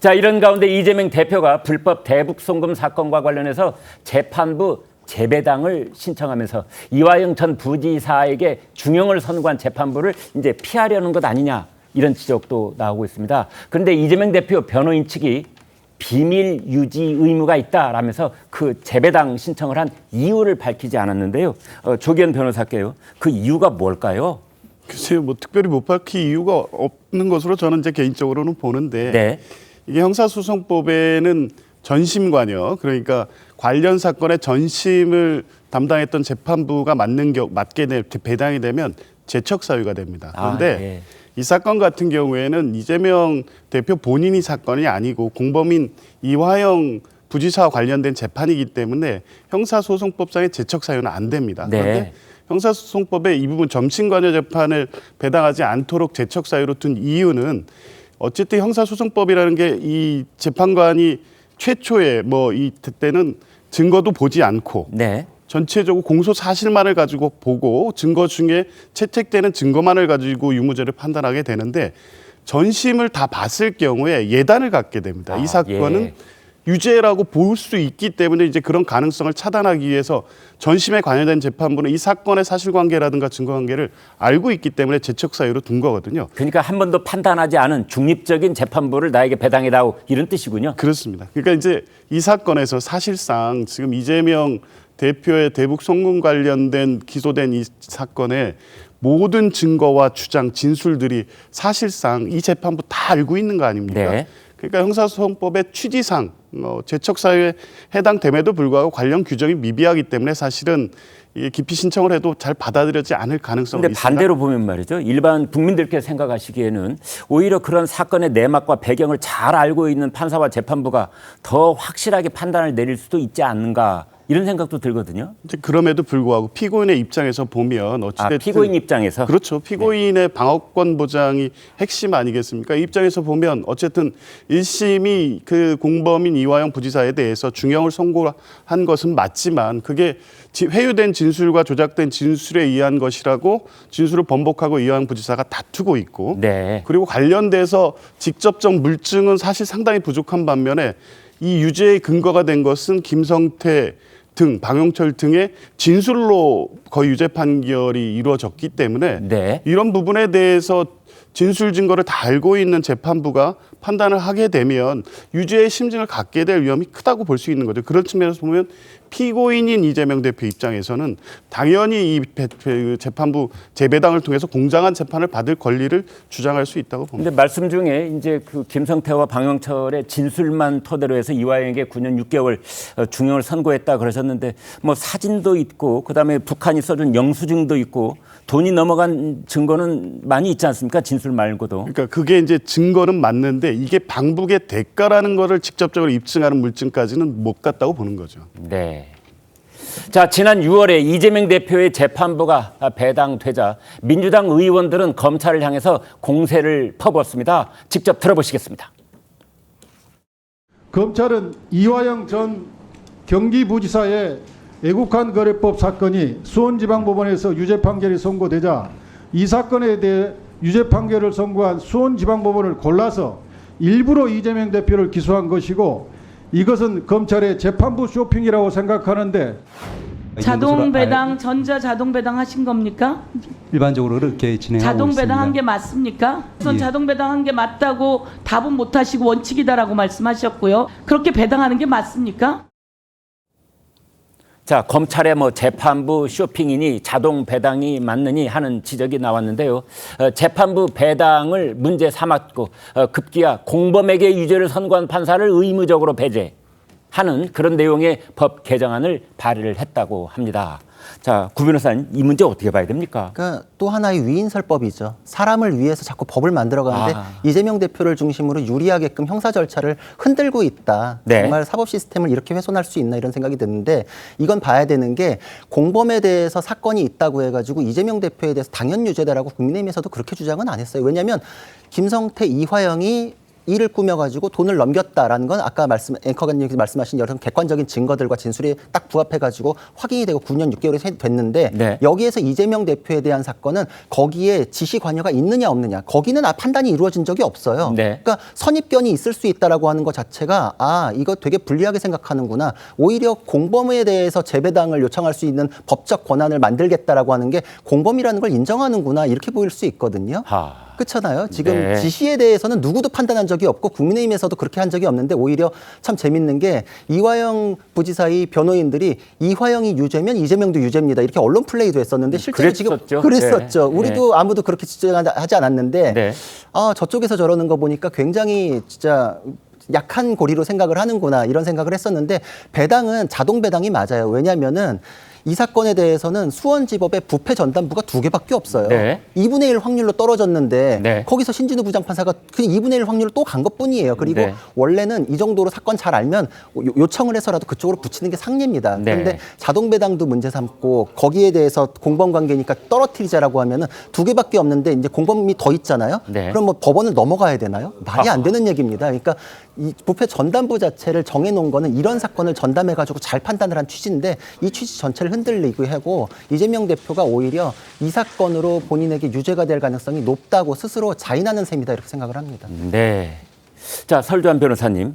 자, 이런 가운데 이재명 대표가 불법 대북 송금 사건과 관련해서 재판부 재배당을 신청하면서 이화영 전 부지사에게 중형을 선고한 재판부를 이제 피하려는 것 아니냐, 이런 지적도 나오고 있습니다. 그런데 이재명 대표 변호인 측이 비밀 유지 의무가 있다라면서 그 재배당 신청을 한 이유를 밝히지 않았는데요. 조기현 변호사께요. 그 이유가 뭘까요? 글쎄요, 뭐 특별히 못 밝힐 이유가 없는 것으로 저는 이제 개인적으로는 보는데, 네. 이게 형사소송법에는 전심관여, 그러니까 관련 사건의 전심을 담당했던 재판부가 배당이 되면 제척 사유가 됩니다. 그런데 예. 이 사건 같은 경우에는 이재명 대표 본인이 사건이 아니고 공범인 이화영 부지사와 관련된 재판이기 때문에 형사소송법상의 제척 사유는 안 됩니다. 네. 그런데 형사소송법에 이 부분 점심관여 재판을 배당하지 않도록 제척 사유로 둔 이유는, 어쨌든 형사소송법이라는 게 이 재판관이 최초에 이때는 증거도 보지 않고 네. 전체적으로 공소 사실만을 가지고 보고 증거 중에 채택되는 증거만을 가지고 유무죄를 판단하게 되는데, 전심을 다 봤을 경우에 예단을 갖게 됩니다. 이 사건은 예. 유죄라고 볼 수 있기 때문에 이제 그런 가능성을 차단하기 위해서 전심에 관여된 재판부는 이 사건의 사실관계라든가 증거관계를 알고 있기 때문에 제척 사유로 둔 거거든요. 그러니까 한 번도 판단하지 않은 중립적인 재판부를 나에게 배당해다오, 이런 뜻이군요. 그렇습니다. 그러니까 이제 이 사건에서 사실상 지금 이재명 대표의 대북 송금 관련된 기소된 이 사건의 모든 증거와 주장, 진술들이 사실상 이 재판부 다 알고 있는 거 아닙니까? 네. 그러니까 형사소송법의 취지상 제척 사유에 해당됨에도 불구하고 관련 규정이 미비하기 때문에 사실은 이 기피 신청을 해도 잘 받아들여지지 않을 가능성이 그런데 있습니다. 반대로 보면 말이죠. 일반 국민들께서 생각하시기에는 오히려 그런 사건의 내막과 배경을 잘 알고 있는 판사와 재판부가 더 확실하게 판단을 내릴 수도 있지 않는가, 이런 생각도 들거든요. 이제 그럼에도 불구하고 피고인의 입장에서 보면 어찌됐든 피고인 입장에서. 그렇죠. 피고인의 방어권 보장이 핵심 아니겠습니까? 이 입장에서 보면 어쨌든 1심이 그 공범인 이화영 부지사에 대해서 중형을 선고한 것은 맞지만, 그게 회유된 진술과 조작된 진술에 의한 것이라고 진술을 번복하고 이화영 부지사가 다투고 있고, 네. 그리고 관련돼서 직접적 물증은 사실 상당히 부족한 반면에 이 유죄의 근거가 된 것은 김성태 등 방영철 등의 진술로 거의 유죄 판결이 이루어졌기 때문에 네. 이런 부분에 대해서 진술 증거를 다 알고 있는 재판부가 판단을 하게 되면 유죄의 심증을 갖게 될 위험이 크다고 볼 수 있는 거죠. 그런 측면에서 보면 피고인인 이재명 대표 입장에서는 당연히 이 재판부 재배당을 통해서 공정한 재판을 받을 권리를 주장할 수 있다고 봅니다. 근데 말씀 중에 이제 그 김성태와 방영철의 진술만 토대로 해서 이화영에게 9년 6개월 중형을 선고했다 그러셨는데, 뭐 사진도 있고 그다음에 북한이 써준 영수증도 있고 돈이 넘어간 증거는 많이 있지 않습니까? 진술 말고도. 그러니까 그게 이제 증거는 맞는데 이게 방북의 대가라는 거를 직접적으로 입증하는 물증까지는 못 갔다고 보는 거죠. 네. 자, 지난 6월에 이재명 대표의 재판부가 배당되자 민주당 의원들은 검찰을 향해서 공세를 퍼붓습니다. 직접 들어보시겠습니다. 검찰은 이화영 전 경기부지사의 애국한 거래법 사건이 수원지방법원에서 유죄 판결이 선고되자 이 사건에 대해 유죄 판결을 선고한 수원지방법원을 골라서 일부러 이재명 대표를 기소한 것이고, 이것은 검찰의 재판부 쇼핑이라고 생각하는데, 자동 배당, 전자 자동 배당 하신 겁니까? 일반적으로 그렇게 진행하고 자동 있습니다. 배당한 게 맞습니까? 우선 예. 자동 배당한 게 맞다고 답은 못 하시고 원칙이다라고 말씀하셨고요. 그렇게 배당하는 게 맞습니까? 자, 검찰의 재판부 쇼핑이니 자동 배당이 맞느니 하는 지적이 나왔는데요. 재판부 배당을 문제 삼았고 급기야 공범에게 유죄를 선고한 판사를 의무적으로 배제하는 그런 내용의 법 개정안을 발의를 했다고 합니다. 자, 구 변호사님, 이 문제 어떻게 봐야 됩니까? 그러니까 또 하나의 위인설법이죠. 사람을 위해서 자꾸 법을 만들어가는데 이재명 대표를 중심으로 유리하게끔 형사 절차를 흔들고 있다. 네. 정말 사법 시스템을 이렇게 훼손할 수 있나, 이런 생각이 드는데, 이건 봐야 되는 게 공범에 대해서 사건이 있다고 해가지고 이재명 대표에 대해서 당연 유죄다라고 국민의힘에서도 그렇게 주장은 안 했어요. 왜냐하면 김성태, 이화영이 일을 꾸며가지고 돈을 넘겼다라는 건 아까 앵커관님께서 말씀하신 여러 객관적인 증거들과 진술이 딱 부합해가지고 확인이 되고 9년 6개월이 됐는데 네. 여기에서 이재명 대표에 대한 사건은 거기에 지시 관여가 있느냐 없느냐 거기는 판단이 이루어진 적이 없어요. 네. 그러니까 선입견이 있을 수 있다라고 하는 것 자체가 이거 되게 불리하게 생각하는구나. 오히려 공범에 대해서 재배당을 요청할 수 있는 법적 권한을 만들겠다라고 하는 게 공범이라는 걸 인정하는구나 이렇게 보일 수 있거든요. 그렇잖아요. 지금 네. 지시에 대해서는 누구도 판단한 적이 없고 국민의힘에서도 그렇게 한 적이 없는데 오히려 참 재밌는 게 이화영 부지사의 변호인들이 이화영이 유죄면 이재명도 유죄입니다. 이렇게 언론 플레이도 했었는데 실제로 그랬었죠. 지금 그랬었죠. 네. 우리도 아무도 그렇게 주장하지 않았는데 네. 저쪽에서 저러는 거 보니까 굉장히 진짜 약한 고리로 생각을 하는구나 이런 생각을 했었는데 배당은 자동 배당이 맞아요. 왜냐하면은 이 사건에 대해서는 수원지법에 부패 전담부가 2개밖에 없어요. 네. 2분의 1 확률로 떨어졌는데 네. 거기서 신진우 부장판사가 그냥 2분의 1 확률로 또 간 것뿐이에요. 그리고 네. 원래는 이 정도로 사건 잘 알면 요청을 해서라도 그쪽으로 붙이는 게 상례입니다. 네. 그런데 자동 배당도 문제 삼고 거기에 대해서 공범 관계니까 떨어뜨리자라고 하면은 2개밖에 없는데 이제 공범이 더 있잖아요. 네. 그럼 뭐 법원을 넘어가야 되나요? 말이 안 되는 얘기입니다. 그러니까 이 부패 전담부 자체를 정해놓은 거는 이런 사건을 전담해가지고 잘 판단을 한 취지인데 이 취지 전체를 흔들리고 하고 이재명 대표가 오히려 이 사건으로 본인에게 유죄가 될 가능성이 높다고 스스로 자인하는 셈이다 이렇게 생각을 합니다. 네. 자, 설주한 변호사님.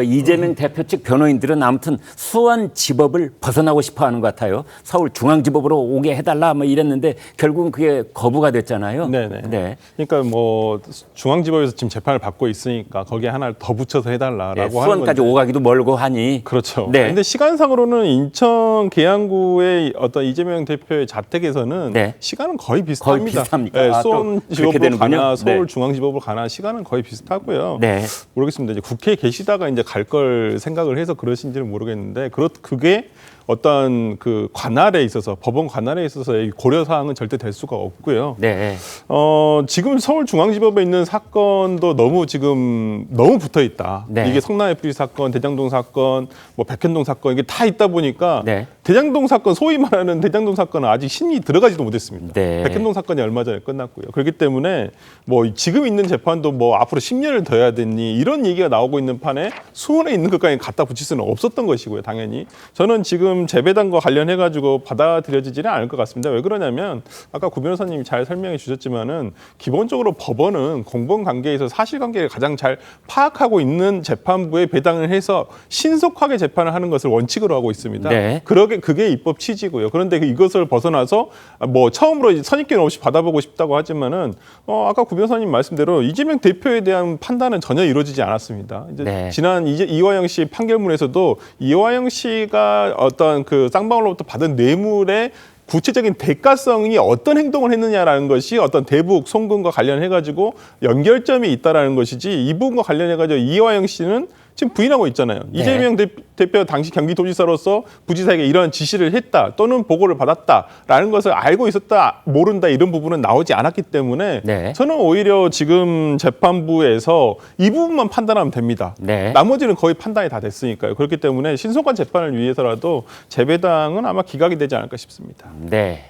이재명 대표 측 변호인들은 아무튼 수원지법을 벗어나고 싶어 하는 것 같아요. 서울중앙지법으로 오게 해달라 뭐 이랬는데 결국은 그게 거부가 됐잖아요. 네네. 네. 그러니까 뭐 중앙지법에서 지금 재판을 받고 있으니까 거기에 하나를 더 붙여서 해달라라고 네, 하는 수원까지 건데. 오가기도 멀고 하니. 그렇죠. 네. 근데 시간상으로는 인천 계양구의 어떤 이재명 대표의 자택에서는 네. 시간은 거의 비슷합니다. 거의 비슷합니까? 네, 아, 또 그렇게 수원지법으로 되는군요. 가나 네. 서울중앙지법으로 가나 시간은 거의 비슷하고요. 네. 모르겠습니다. 이제 국회에 계시다가 이제 갈 걸 생각을 해서 그러신지는 모르겠는데 그게 어떤 그 관할에 있어서 법원 관할에 있어서의 고려 사항은 절대 될 수가 없고요. 네. 지금 서울중앙지법에 있는 사건도 너무 붙어 있다. 네. 이게 성남 FC 사건, 대장동 사건, 뭐 백현동 사건 이게 다 있다 보니까 네. 대장동 사건 소위 말하는 대장동 사건은 아직 신이 들어가지도 못했습니다. 네. 백현동 사건이 얼마 전에 끝났고요. 그렇기 때문에 뭐 지금 있는 재판도 뭐 앞으로 10년을 더 해야 되니 이런 얘기가 나오고 있는 판에 수원에 있는 것까지 갖다 붙일 수는 없었던 것이고요. 당연히 저는 지금 재배당과 관련해가지고 받아들여지지는 않을 것 같습니다. 왜 그러냐면 아까 구 변호사님이 잘 설명해 주셨지만은 기본적으로 법원은 공범 관계에서 사실관계를 가장 잘 파악하고 있는 재판부에 배당을 해서 신속하게 재판을 하는 것을 원칙으로 하고 있습니다. 네. 그게 입법 취지고요. 그런데 이것을 벗어나서 뭐 처음으로 선입견 없이 받아보고 싶다고 하지만은 아까 구 변호사님 말씀대로 이재명 대표에 대한 판단은 전혀 이루어지지 않았습니다. 이제 네. 지난 이화영 씨 판결문에서도 이화영 씨가 어떤 그 쌍방울로부터 받은 뇌물의 구체적인 대가성이 어떤 행동을 했느냐라는 것이 어떤 대북 송금과 관련해가지고 연결점이 있다라는 것이지 이 부분과 관련해가지고 이화영 씨는 지금 부인하고 있잖아요. 네. 이재명 대표 당시 경기도지사로서 부지사에게 이런 지시를 했다 또는 보고를 받았다라는 것을 알고 있었다 모른다 이런 부분은 나오지 않았기 때문에 네. 저는 오히려 지금 재판부에서 이 부분만 판단하면 됩니다. 네. 나머지는 거의 판단이 다 됐으니까요. 그렇기 때문에 신속한 재판을 위해서라도 재배당은 아마 기각이 되지 않을까 싶습니다. 네.